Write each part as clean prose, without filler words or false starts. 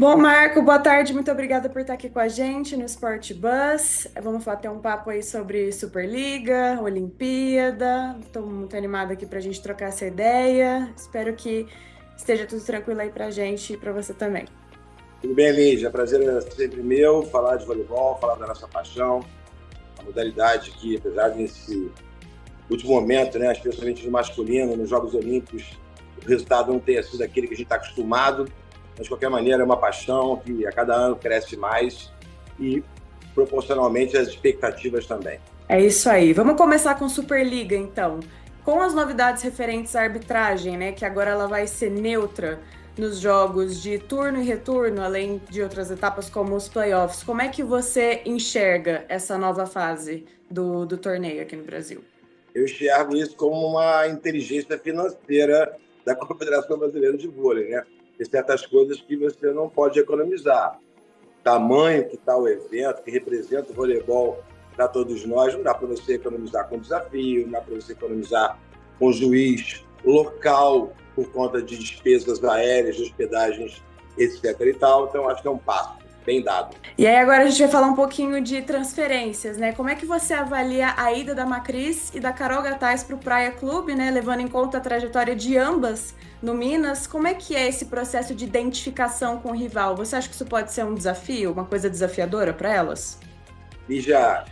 Bom, Marco, boa tarde, muito obrigada por estar aqui com a gente no Sport Bus. Vamos bater um papo aí sobre Superliga, Olimpíada. Estou muito animada aqui para a gente trocar essa ideia. Espero que esteja tudo tranquilo aí para a gente e para você também. Tudo bem, Lígia? Prazer é sempre meu falar de voleibol, falar da nossa paixão, a modalidade que, apesar desse último momento, né, especialmente no masculino, nos Jogos Olímpicos, o resultado não tenha sido aquele que a gente está acostumado, mas de qualquer maneira é uma paixão que a cada ano cresce mais e proporcionalmente as expectativas também. É isso aí. Vamos começar com Superliga, então. Com as novidades referentes à arbitragem, né, que agora ela vai ser neutra nos jogos de turno e retorno, além de outras etapas como os playoffs. Como é que você enxerga essa nova fase do torneio aqui no Brasil? Eu enxergo isso como uma inteligência financeira da Confederação Brasileira de Vôlei, né? Tem certas coisas que você não pode economizar. Tamanho que está o evento, que representa o voleibol para todos nós, não dá para você economizar com desafio, não dá para você economizar com juiz local por conta de despesas aéreas, de hospedagens, etc. e tal. Então, acho que é um passo bem dado. E aí agora a gente vai falar um pouquinho de transferências, né? Como é que você avalia a ida da Macris e da Carol Gataz para o Praia Clube, né? Levando em conta a trajetória de ambas no Minas, como é que é esse processo de identificação com o rival? Você acha que isso pode ser um desafio, uma coisa desafiadora para elas? E já,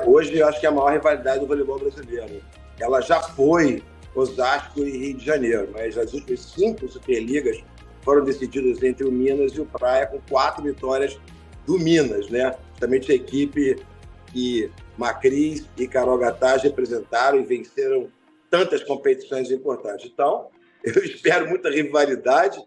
hoje eu acho que é a maior rivalidade do voleibol brasileiro. Ela já foi Osasco e Rio de Janeiro, mas as últimas 5 Superligas foram decididas entre o Minas e o Praia, com 4 vitórias do Minas, né? Justamente a equipe que Macris e Carol Gataz representaram e venceram tantas competições importantes. Então, eu espero muita rivalidade,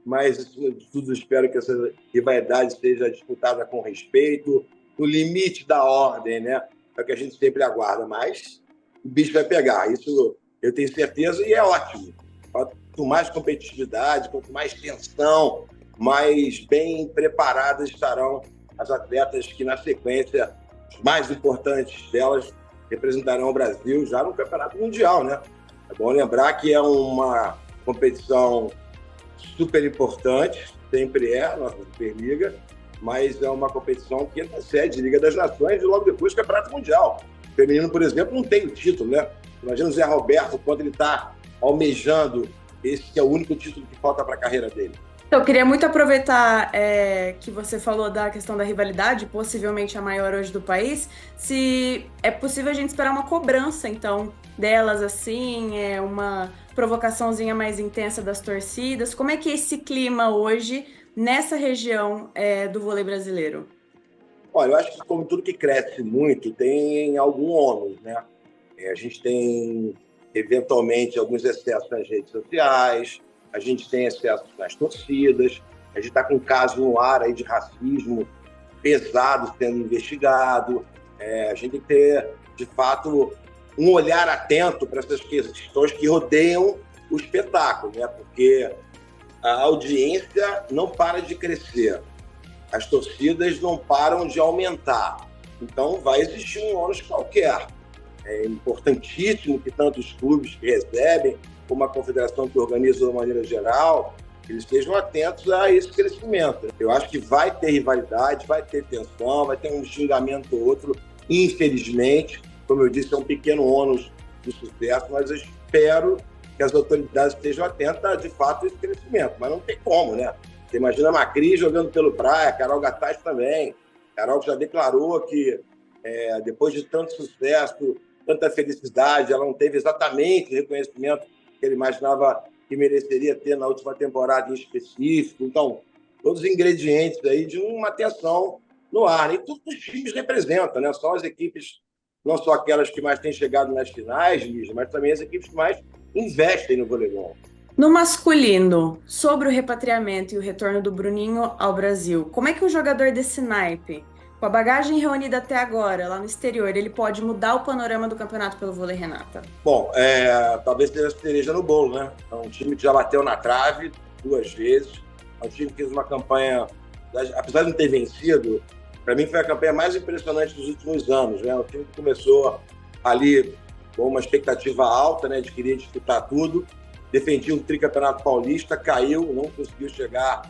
mas, acima de tudo, espero que essa rivalidade seja disputada com respeito, no limite da ordem, né? É o que a gente sempre aguarda, mas o bicho vai pegar, isso eu tenho certeza e é ótimo. Quanto mais competitividade, quanto mais tensão, mais bem preparadas estarão as atletas que, na sequência, os mais importantes delas representarão o Brasil já no Campeonato Mundial, né? É bom lembrar que é uma competição super importante, sempre é a nossa Superliga, mas é uma competição que antecede Liga das Nações e logo depois Campeonato Mundial. O feminino, por exemplo, não tem o título, né? Imagina o Zé Roberto quando ele está almejando esse que é o único título que falta para a carreira dele. Eu queria muito aproveitar que você falou da questão da rivalidade, possivelmente a maior hoje do país, se é possível a gente esperar uma cobrança, então, delas, assim, uma provocaçãozinha mais intensa das torcidas. Como é que é esse clima hoje nessa região do vôlei brasileiro? Olha, eu acho que como tudo que cresce muito, tem algum ônus, né? A gente tem, eventualmente, alguns excessos nas redes sociais, a gente tem excessos nas torcidas, a gente está com um caso no ar aí de racismo pesado sendo investigado. A gente tem que ter, de fato, um olhar atento para essas questões que rodeiam o espetáculo, né? Porque a audiência não para de crescer, as torcidas não param de aumentar. Então, vai existir um ônus qualquer. É importantíssimo que tanto os clubes que recebem, como a confederação que organiza de uma maneira geral, eles estejam atentos a esse crescimento. Eu acho que vai ter rivalidade, vai ter tensão, vai ter um xingamento ou outro, infelizmente. Como eu disse, é um pequeno ônus do sucesso, mas eu espero que as autoridades estejam atentas a, de fato, esse crescimento. Mas não tem como, né? Você imagina a Macris jogando pelo Praia, a Carol Gataz também. A Carol já declarou que, depois de tanto sucesso, tanta felicidade, ela não teve exatamente o reconhecimento que ele imaginava que mereceria ter na última temporada em específico. Então, todos os ingredientes aí de uma tensão no ar. E tudo que os times representam, né? São as equipes, não só aquelas que mais têm chegado nas finais, mas também as equipes que mais investem no voleibol. No masculino, sobre o repatriamento e o retorno do Bruninho ao Brasil, como é que um jogador desse naipe, com a bagagem reunida até agora, lá no exterior, ele pode mudar o panorama do campeonato pelo vôlei, Renata? Bom, talvez seja a cereja no bolo, né? É um time que já bateu na trave 2 vezes, é um time que fez uma campanha, apesar de não ter vencido, para mim foi a campanha mais impressionante dos últimos anos, né? O time que começou ali com uma expectativa alta, né, de querer disputar tudo, defendia o tricampeonato paulista, caiu, não conseguiu chegar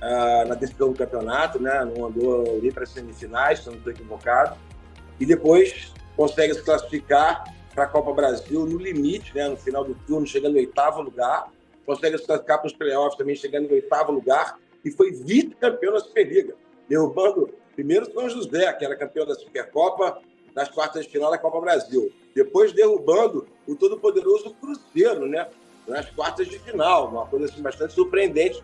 na decisão do campeonato, né? Não andou ali para as semifinais, se eu não estou equivocado, e depois consegue se classificar para a Copa Brasil no limite, né? No final do turno, chegando em 8º lugar, consegue se classificar para os playoffs também, chegando em 8º lugar, e foi vice-campeão da Superliga, derrubando primeiro São José, que era campeão da Supercopa, nas quartas de final da Copa Brasil. Depois derrubando o todo-poderoso Cruzeiro, né? Nas quartas de final, uma coisa assim, bastante surpreendente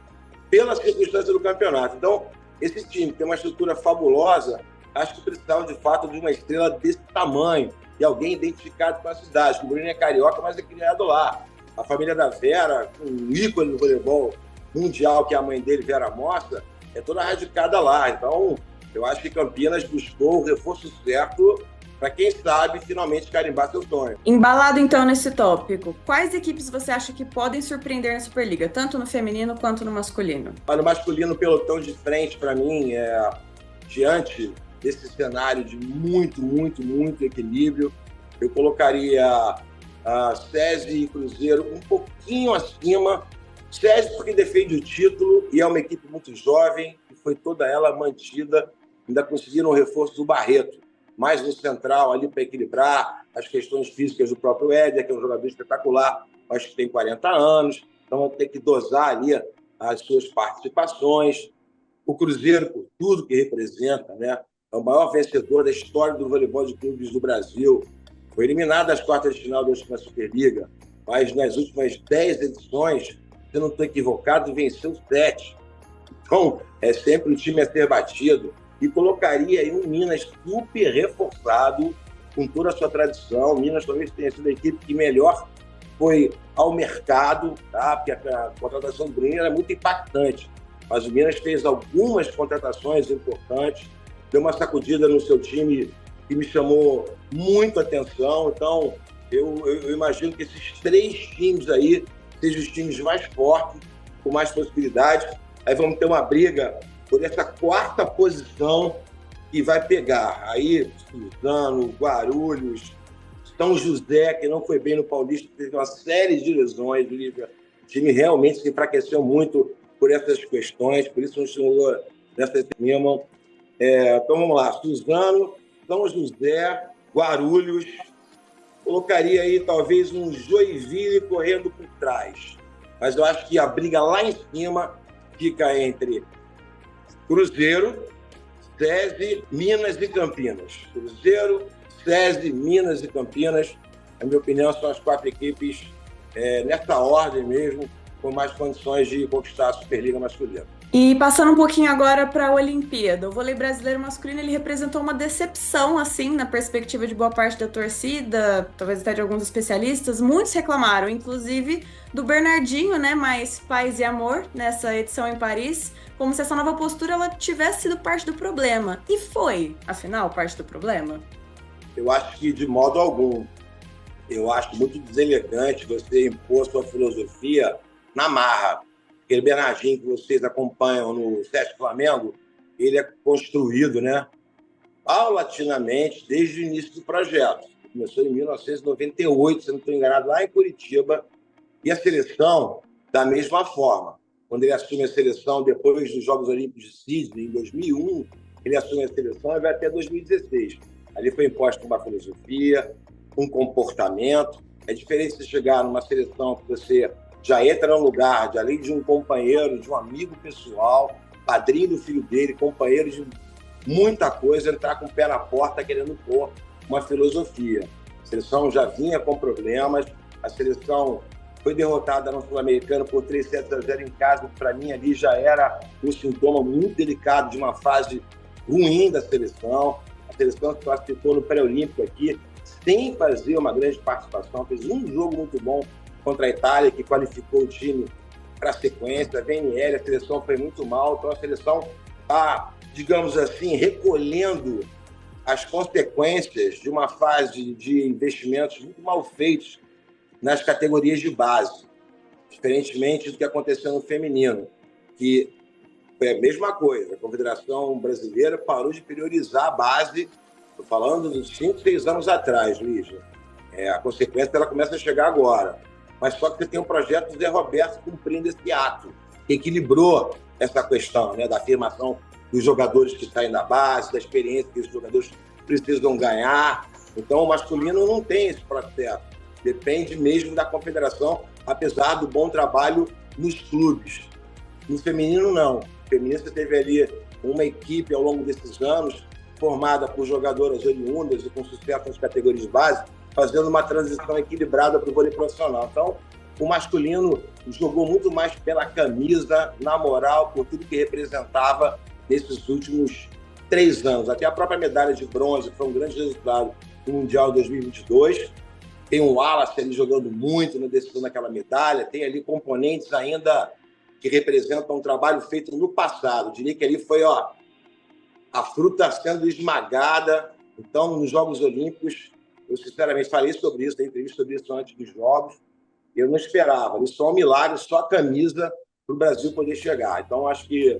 pela circunstância do campeonato. Então, esse time tem uma estrutura fabulosa, acho que precisava, de fato, de uma estrela desse tamanho, e alguém identificado com a cidade. O Bruno é carioca, mas é criado lá. A família da Vera, um ícone do voleibol mundial, que é a mãe dele, Vera Mossa, é toda radicada lá. Então, eu acho que Campinas buscou o reforço certo para, quem sabe, finalmente carimbar seu sonho. Embalado, então, nesse tópico, quais equipes você acha que podem surpreender na Superliga, tanto no feminino quanto no masculino? No masculino, o pelotão de frente, para mim, diante desse cenário de muito equilíbrio, eu colocaria a SESI e Cruzeiro um pouquinho acima. SESI porque defende o título e é uma equipe muito jovem, e foi toda ela mantida, ainda conseguiram o reforço do Barreto, mais no central ali para equilibrar as questões físicas do próprio Éder, que é um jogador espetacular, acho que tem 40 anos, então vai ter que dosar ali as suas participações. O Cruzeiro, por tudo que representa, né, é o maior vencedor da história do voleibol de clubes do Brasil. Foi eliminado das quartas de final da última Superliga, mas nas últimas 10 edições, se eu não estou equivocado, venceu 7. Então, é sempre um time a ser batido. E colocaria aí um Minas super reforçado, com toda a sua tradição. O Minas talvez tenha sido a equipe que melhor foi ao mercado, tá? Porque a contratação do Bruninho é muito impactante. Mas o Minas fez algumas contratações importantes, deu uma sacudida no seu time que me chamou muito a atenção. Então, eu imagino que esses 3 times aí sejam os times mais fortes, com mais possibilidades. Aí vamos ter uma briga por essa 4ª posição que vai pegar. Aí, Suzano, Guarulhos, São José, que não foi bem no Paulista, teve uma série de lesões, Lívia. O time realmente se enfraqueceu muito por essas questões, por isso não chegou nessa cima. Então, vamos lá. Suzano, São José, Guarulhos. Colocaria aí, talvez, um Joinville correndo por trás. Mas eu acho que a briga lá em cima fica entre Cruzeiro, SESI, Minas e Campinas. Cruzeiro, SESI, Minas e Campinas. Na minha opinião, são as 4 equipes, nessa ordem mesmo, com mais condições de conquistar a Superliga masculina. E passando um pouquinho agora para a Olimpíada, o vôlei brasileiro masculino ele representou uma decepção, assim, na perspectiva de boa parte da torcida, talvez até de alguns especialistas. Muitos reclamaram, inclusive do Bernardinho, né, mais paz e amor nessa edição em Paris, como se essa nova postura ela tivesse sido parte do problema. E foi, afinal, parte do problema? Eu acho que de modo algum. Eu acho muito deselegante você impor sua filosofia na marra. Aquele Bernardinho que vocês acompanham no Sesc Flamengo, ele é construído, né, paulatinamente desde o início do projeto. Começou em 1998, se não estou enganado, lá em Curitiba, e a seleção da mesma forma. Quando ele assume a seleção depois dos Jogos Olímpicos de Sydney, em 2001, ele assume a seleção e vai até 2016. Ali foi imposta uma filosofia, um comportamento. É diferente você chegar numa seleção que você já entra num lugar, de, além de um companheiro, de um amigo pessoal, padrinho do filho dele, companheiro de muita coisa, entrar com o pé na porta querendo pôr uma filosofia. A seleção já vinha com problemas, a seleção foi derrotada no Sul-Americano por 3-0 em casa, que para mim ali já era um sintoma muito delicado de uma fase ruim da seleção. A seleção se classificou no pré-olímpico aqui, sem fazer uma grande participação, fez um jogo muito bom contra a Itália, que qualificou o time para a sequência. A VNL, a seleção foi muito mal, então a seleção está, digamos assim, recolhendo as consequências de uma fase de investimentos muito mal feitos nas categorias de base, diferentemente do que aconteceu no feminino, que foi a mesma coisa. A Confederação Brasileira parou de priorizar a base, estou falando de 5, 6 anos atrás, Lígia. A consequência ela começa a chegar agora. Mas só que você tem um projeto do Zé Roberto cumprindo esse ato, que equilibrou essa questão, né, da afirmação dos jogadores que saem da base, da experiência que os jogadores precisam ganhar. Então, o masculino não tem esse processo. Depende mesmo da confederação, apesar do bom trabalho nos clubes. No feminino, não. No feminino, você teve ali uma equipe ao longo desses anos formada por jogadoras oriundas e com sucesso nas categorias de base, fazendo uma transição equilibrada para o vôlei profissional. Então, o masculino jogou muito mais pela camisa, na moral, por tudo que representava nesses últimos 3 anos. Até a própria medalha de bronze foi um grande resultado no Mundial 2022. Tem um Wallace ali jogando muito na decisão daquela medalha. Tem ali componentes ainda que representam um trabalho feito no passado. Eu diria que ali foi a fruta sendo esmagada. Então, nos Jogos Olímpicos, eu sinceramente falei sobre isso, dei entrevista sobre isso antes dos Jogos. Eu não esperava. Ali só um milagre, só a camisa para o Brasil poder chegar. Então, acho que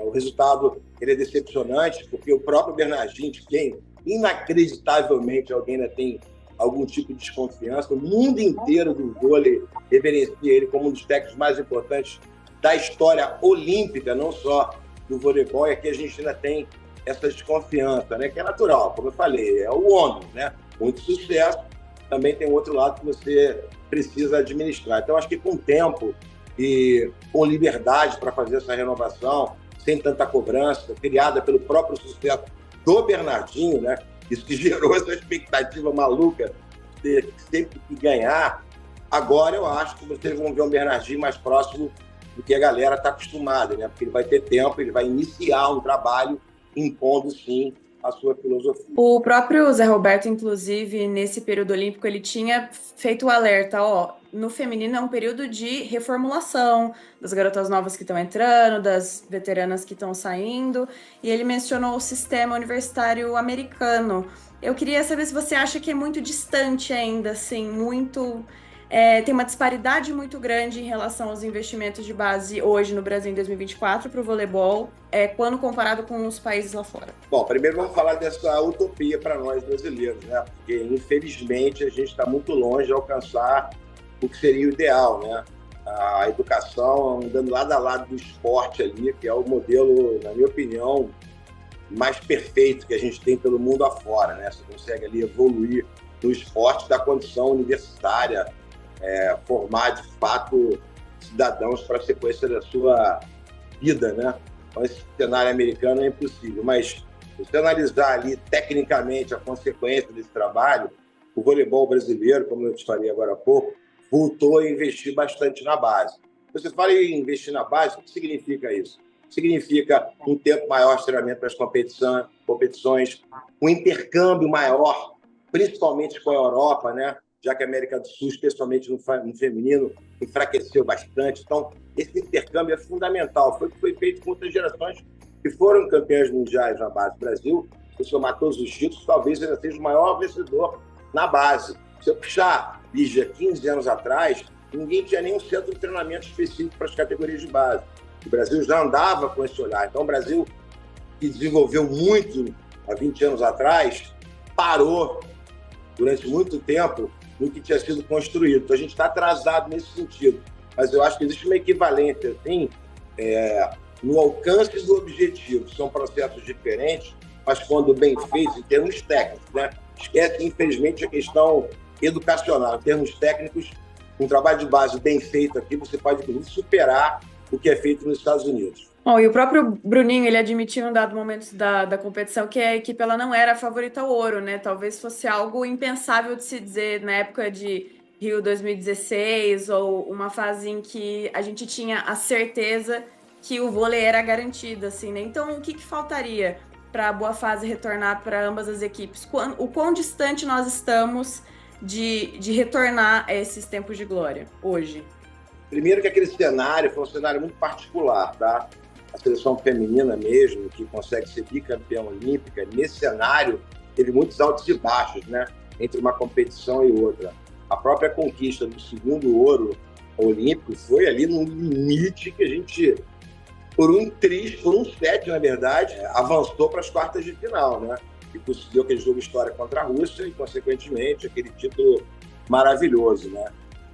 o resultado ele é decepcionante, porque o próprio Bernardinho, de quem inacreditavelmente alguém ainda tem algum tipo de desconfiança, o mundo inteiro do vôlei reverencia ele como um dos técnicos mais importantes da história olímpica, não só do voleibol, e aqui a gente ainda tem essa desconfiança, né, que é natural, como eu falei, é o homem, né? Muito sucesso, também tem outro lado que você precisa administrar. Então, acho que com tempo e com liberdade para fazer essa renovação, sem tanta cobrança, criada pelo próprio sucesso do Bernardinho, né? Isso que gerou essa expectativa maluca de sempre que ganhar. Agora eu acho que vocês vão ver um Bernardinho mais próximo do que a galera está acostumada, né? Porque ele vai ter tempo, ele vai iniciar um trabalho impondo, sim, a sua filosofia. O próprio Zé Roberto, inclusive, nesse período olímpico, ele tinha feito o alerta, no feminino é um período de reformulação das garotas novas que estão entrando, das veteranas que estão saindo, e ele mencionou o sistema universitário americano. Eu queria saber se você acha que é muito distante ainda, assim, tem uma disparidade muito grande em relação aos investimentos de base hoje no Brasil em 2024 para o voleibol, quando comparado com os países lá fora. Bom, primeiro vamos falar dessa utopia para nós brasileiros, né? Porque, infelizmente, a gente está muito longe de alcançar o que seria o ideal, né? A educação andando lado a lado do esporte ali, que é o modelo, na minha opinião, mais perfeito que a gente tem pelo mundo afora, né? Você consegue ali evoluir no esporte da condição universitária, formar de fato cidadãos para a sequência da sua vida, né? Então, esse cenário americano é impossível, mas se você analisar ali tecnicamente a consequência desse trabalho, o voleibol brasileiro, como eu te falei agora há pouco, voltou a investir bastante na base. Você fala em investir na base, o que significa isso? Significa um tempo maior de treinamento para as competições, um intercâmbio maior, principalmente com a Europa, né? Já que a América do Sul, especialmente no feminino, enfraqueceu bastante. Então, esse intercâmbio é fundamental. Foi o que foi feito com outras gerações que foram campeãs mundiais na base. O Brasil, se eu somar todos os títulos, talvez ainda seja o maior vencedor na base. Se eu puxar, Lígia, 15 anos atrás, ninguém tinha nenhum centro de treinamento específico para as categorias de base. O Brasil já andava com esse olhar. Então, o Brasil, que desenvolveu muito há 20 anos atrás, parou durante muito tempo no que tinha sido construído. Então, a gente está atrasado nesse sentido. Mas eu acho que existe uma equivalência, assim, no alcance do objetivo. São processos diferentes, mas quando bem feitos, em termos técnicos, né? Esquece, infelizmente, a questão educacional. Em termos técnicos, um trabalho de base bem feito aqui, você pode, inclusive, superar o que é feito nos Estados Unidos. Bom, e o próprio Bruninho, ele admitiu em um dado momento da competição que a equipe ela não era a favorita ao ouro, né? Talvez fosse algo impensável de se dizer na época de Rio 2016 ou uma fase em que a gente tinha a certeza que o vôlei era garantido, assim, né? Então, o que faltaria para a boa fase retornar para ambas as equipes? O quão distante nós estamos de retornar a esses tempos de glória hoje? Primeiro que aquele cenário foi um cenário muito particular, tá? A seleção feminina mesmo, que consegue ser bicampeã olímpica, nesse cenário teve muitos altos e baixos, né? Entre uma competição e outra. A própria conquista do segundo ouro olímpico foi ali no limite que a gente, por um set, na verdade, avançou para as quartas de final, né? E conseguiu aquele jogo história contra a Rússia e, consequentemente, aquele título maravilhoso, né?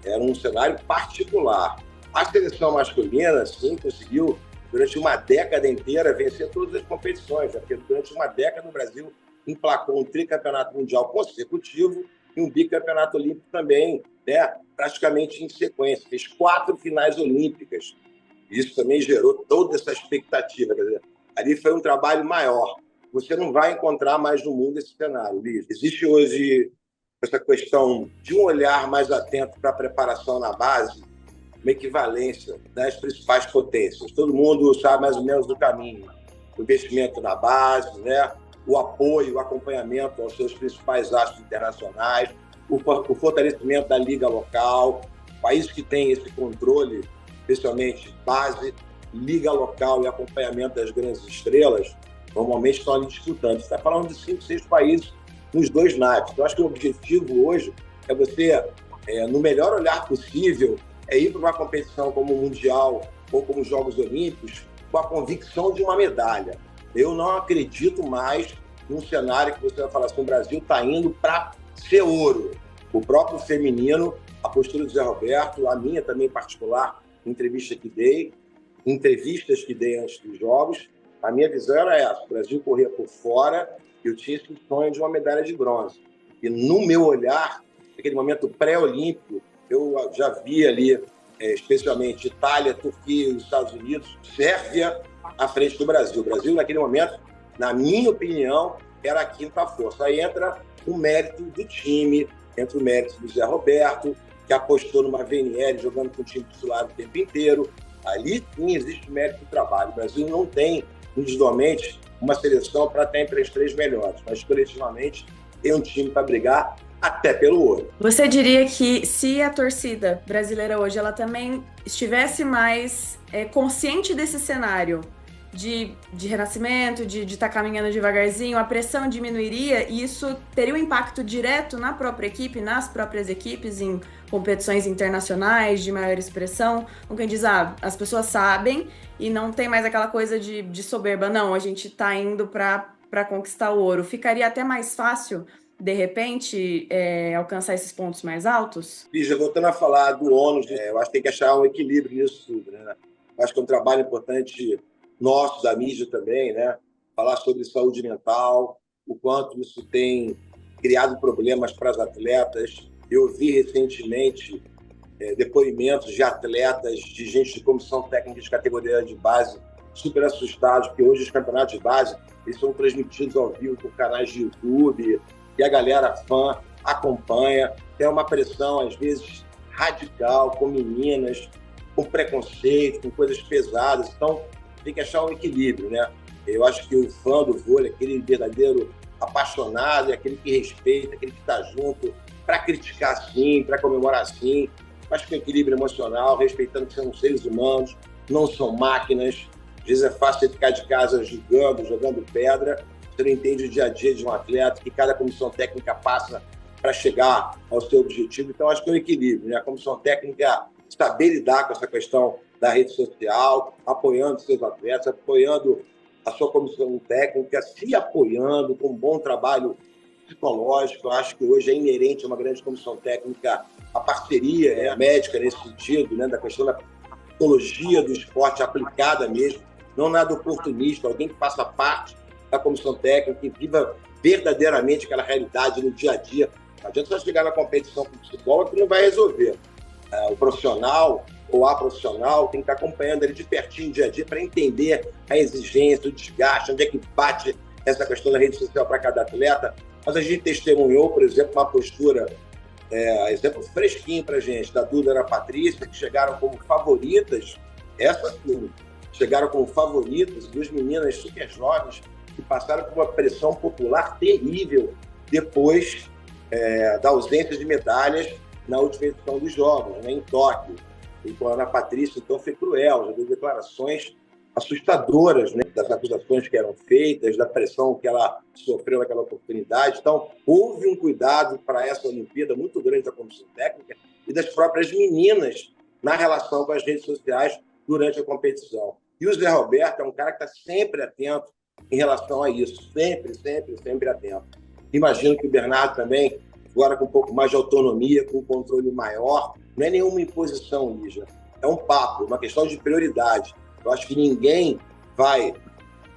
Era um cenário particular. A seleção masculina, sim, conseguiu durante uma década inteira, vencer todas as competições, né? Porque durante uma década o Brasil emplacou um tricampeonato mundial consecutivo e um bicampeonato olímpico também, né? Praticamente em sequência. Fez 4 finais olímpicas. Isso também gerou toda essa expectativa. Quer dizer, ali foi um trabalho maior. Você não vai encontrar mais no mundo esse cenário, Liz. Existe hoje essa questão de um olhar mais atento para a preparação na base, uma equivalência das principais potências. Todo mundo sabe mais ou menos do caminho. O investimento na base, né? O apoio, o acompanhamento aos seus principais astros internacionais, o fortalecimento da liga local. Países que têm esse controle, especialmente base, liga local e acompanhamento das grandes estrelas, normalmente estão ali disputando. Você está falando de 5, 6 países nos 2 naipes. Então, acho que o objetivo hoje é você, no melhor olhar possível, ir para uma competição como o Mundial ou como os Jogos Olímpicos com a convicção de uma medalha. Eu não acredito mais num cenário que você vai falar assim, o Brasil está indo para ser ouro. O próprio feminino, a postura do Zé Roberto, a minha também particular, entrevistas que dei antes dos Jogos, a minha visão era essa, o Brasil corria por fora, eu tinha esse sonho de uma medalha de bronze. E no meu olhar, naquele momento pré-olímpico, eu já vi ali, especialmente Itália, Turquia e os Estados Unidos, Sérvia à frente do Brasil. O Brasil, naquele momento, na minha opinião, era a 5ª força. Aí entra o mérito do time, entra o mérito do Zé Roberto, que apostou numa VNL jogando com o time titular o tempo inteiro. Ali sim existe o mérito do trabalho. O Brasil não tem, individualmente, uma seleção para estar entre as 3 melhores, mas coletivamente tem um time para brigar até pelo ouro. Você diria que se a torcida brasileira hoje ela também estivesse mais consciente desse cenário de renascimento, de estar caminhando devagarzinho, a pressão diminuiria e isso teria um impacto direto na própria equipe, nas próprias equipes, em competições internacionais de maior expressão? Com quem diz, as pessoas sabem e não tem mais aquela coisa de soberba, não, a gente está indo para conquistar o ouro. Ficaria até mais fácil, de repente, alcançar esses pontos mais altos? Lígia, voltando a falar do ônus, eu acho que tem que achar um equilíbrio nisso tudo, né? Eu acho que é um trabalho importante nosso, da mídia também, né? Falar sobre saúde mental, o quanto isso tem criado problemas para as atletas. Eu vi recentemente depoimentos de atletas, de gente de comissão técnica de categoria de base, super assustados, porque hoje os campeonatos de base eles são transmitidos ao vivo por canais de YouTube, e a galera fã acompanha. Tem uma pressão, às vezes, radical, com meninas, com preconceito, com coisas pesadas. Então, tem que achar um equilíbrio, né? Eu acho que o fã do vôlei, aquele verdadeiro apaixonado, é aquele que respeita, aquele que está junto, para criticar sim, para comemorar sim. Acho que o equilíbrio emocional, respeitando que são seres humanos, não são máquinas. Às vezes é fácil você ficar de casa jogando pedra. Você não entende o dia a dia de um atleta, que cada comissão técnica passa para chegar ao seu objetivo. Então, acho que é um equilíbrio, né? A comissão técnica saber lidar com essa questão da rede social, apoiando seus atletas, apoiando a sua comissão técnica, se apoiando com um bom trabalho psicológico. Eu acho que hoje é inerente a uma grande comissão técnica a parceria médica nesse sentido, né? Da questão da psicologia do esporte aplicada mesmo, não nada oportunista, alguém que faça parte da comissão técnica e viva verdadeiramente aquela realidade no dia a dia. Não adianta só chegar na competição com o psicólogo que não vai resolver. O profissional ou a profissional tem que estar acompanhando ele de pertinho, dia a dia, para entender a exigência, o desgaste, onde é que bate essa questão da rede social para cada atleta. Mas a gente testemunhou, por exemplo, uma postura, exemplo fresquinho para a gente, da Duda e da Patrícia, que chegaram como favoritas, essas sim, chegaram como favoritas, 2 meninas super jovens, que passaram por uma pressão popular terrível depois da ausência de medalhas na última edição dos Jogos, né, em Tóquio. E com a Ana Patrícia, então, foi cruel, já deu declarações assustadoras, né, das acusações que eram feitas, da pressão que ela sofreu naquela oportunidade. Então, houve um cuidado para essa Olimpíada muito grande da comissão técnica e das próprias meninas na relação com as redes sociais durante a competição. E o Zé Roberto é um cara que está sempre atento em relação a isso, sempre atento. Imagino que o Bernardo também, agora com um pouco mais de autonomia, com um controle maior, não é nenhuma imposição, Lígia, é um papo, uma questão de prioridade. Eu acho que ninguém vai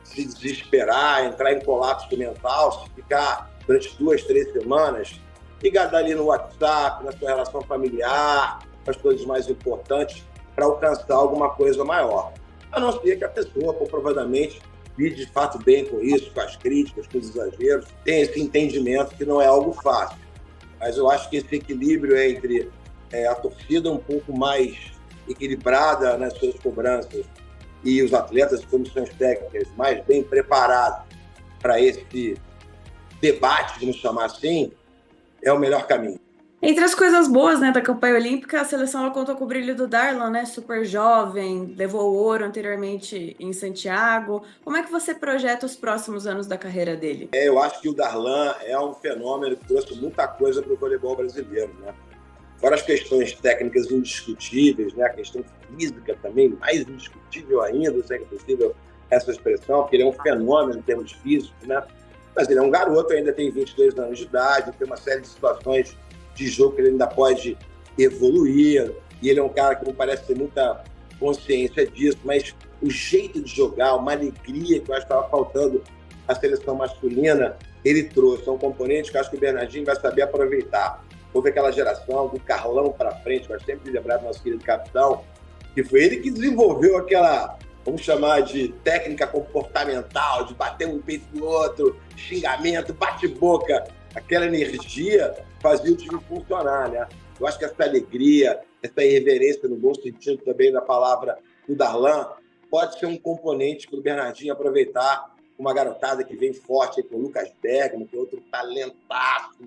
se desesperar, entrar em colapso mental, se ficar durante 2, 3 semanas ligado ali no WhatsApp, na sua relação familiar, as coisas mais importantes, para alcançar alguma coisa maior. A não ser que a pessoa, comprovadamente, lide de fato bem com isso, com as críticas, com os exageros, tem esse entendimento que não é algo fácil. Mas eu acho que esse equilíbrio entre a torcida um pouco mais equilibrada nas suas cobranças e os atletas e comissões técnicas mais bem preparados para esse debate, vamos chamar assim, é o melhor caminho. Entre as coisas boas, né, da campanha olímpica, a seleção ela contou com o brilho do Darlan, né, super jovem, levou o ouro anteriormente em Santiago. Como é que você projeta os próximos anos da carreira dele? Eu acho que o Darlan é um fenômeno que trouxe muita coisa para o voleibol brasileiro, né? Fora as questões técnicas indiscutíveis, né? A questão física também, mais indiscutível ainda, se é possível essa expressão, porque ele é um fenômeno em termos físicos, né? Mas ele é um garoto, ainda tem 22 anos de idade, tem uma série de situações de jogo que ele ainda pode evoluir, e ele é um cara que não parece ter muita consciência disso, mas o jeito de jogar, uma alegria que eu acho que estava faltando à seleção masculina, ele trouxe. É um componente que eu acho que o Bernardinho vai saber aproveitar. Houve aquela geração do Carlão para frente, mas sempre lembrar do nosso querido capitão, que foi ele que desenvolveu aquela, vamos chamar de técnica comportamental, de bater um peito no outro, xingamento, bate-boca, aquela energia fazia o time funcionar, né? Eu acho que essa alegria, essa irreverência, no bom sentido também da palavra do Darlan, pode ser um componente para o Bernardinho aproveitar uma garotada que vem forte aí com o Lucas Bergman, que é outro talentaço,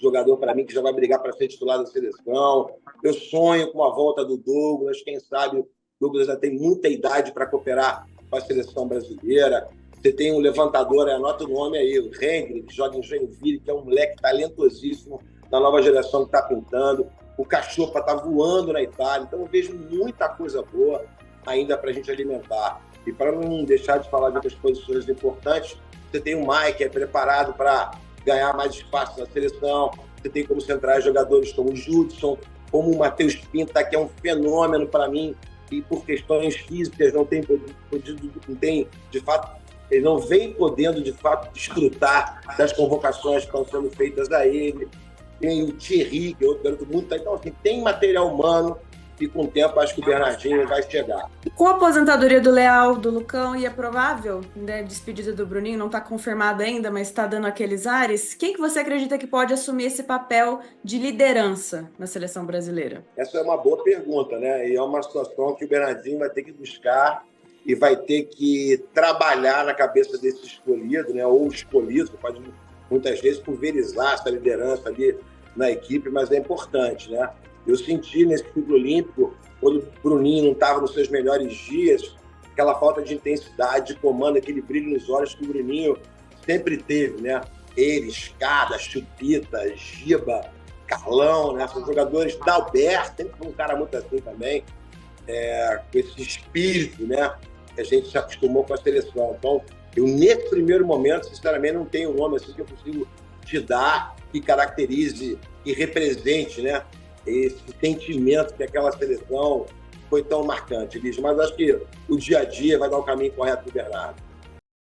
jogador para mim que já vai brigar para ser titular da seleção. Eu sonho com a volta do Douglas, quem sabe o Douglas já tem muita idade para cooperar com a seleção brasileira. Você tem um levantador, anota o nome aí, o Hendrick, que joga em Joinville, que é um moleque talentosíssimo da nova geração que está pintando. O Cachopa está voando na Itália. Então eu vejo muita coisa boa ainda para a gente alimentar. E para não deixar de falar de outras posições importantes, você tem o Mike, que é preparado para ganhar mais espaço na seleção. Você tem como centrais jogadores como o Judson, como o Matheus Pinta, que é um fenômeno para mim, e por questões físicas não tem podido, não tem, de fato, ele não vem podendo, de fato, desfrutar das convocações que estão sendo feitas a ele. Tem o Thierry, que é outro garoto muito... Então, assim, tem material humano e, com o tempo, acho que o Bernardinho vai chegar. Com a aposentadoria do Leal, do Lucão, e é provável, né, despedida do Bruninho, não está confirmada ainda, mas está dando aqueles ares, quem que você acredita que pode assumir esse papel de liderança na seleção brasileira? Essa é uma boa pergunta, né? E é uma situação que o Bernardinho vai ter que buscar e vai ter que trabalhar na cabeça desse escolhido, né? Ou escolhido, pode muitas vezes pulverizar essa liderança ali na equipe, mas é importante, né? Eu senti nesse ciclo olímpico, quando o Bruninho não estava nos seus melhores dias, aquela falta de intensidade, de comando, aquele brilho nos olhos que o Bruninho sempre teve, né? Ele, Escada, Chupita, Giba, Carlão, né? São jogadores da Alberto, sempre foi um cara muito assim também, com esse espírito, né? Que a gente se acostumou com a seleção. Então, eu, nesse primeiro momento, sinceramente, não tenho um nome assim que eu consigo te dar que caracterize e represente, né, esse sentimento que aquela seleção foi tão marcante, Liz. Mas acho que o dia a dia vai dar o caminho correto para o Bernardo.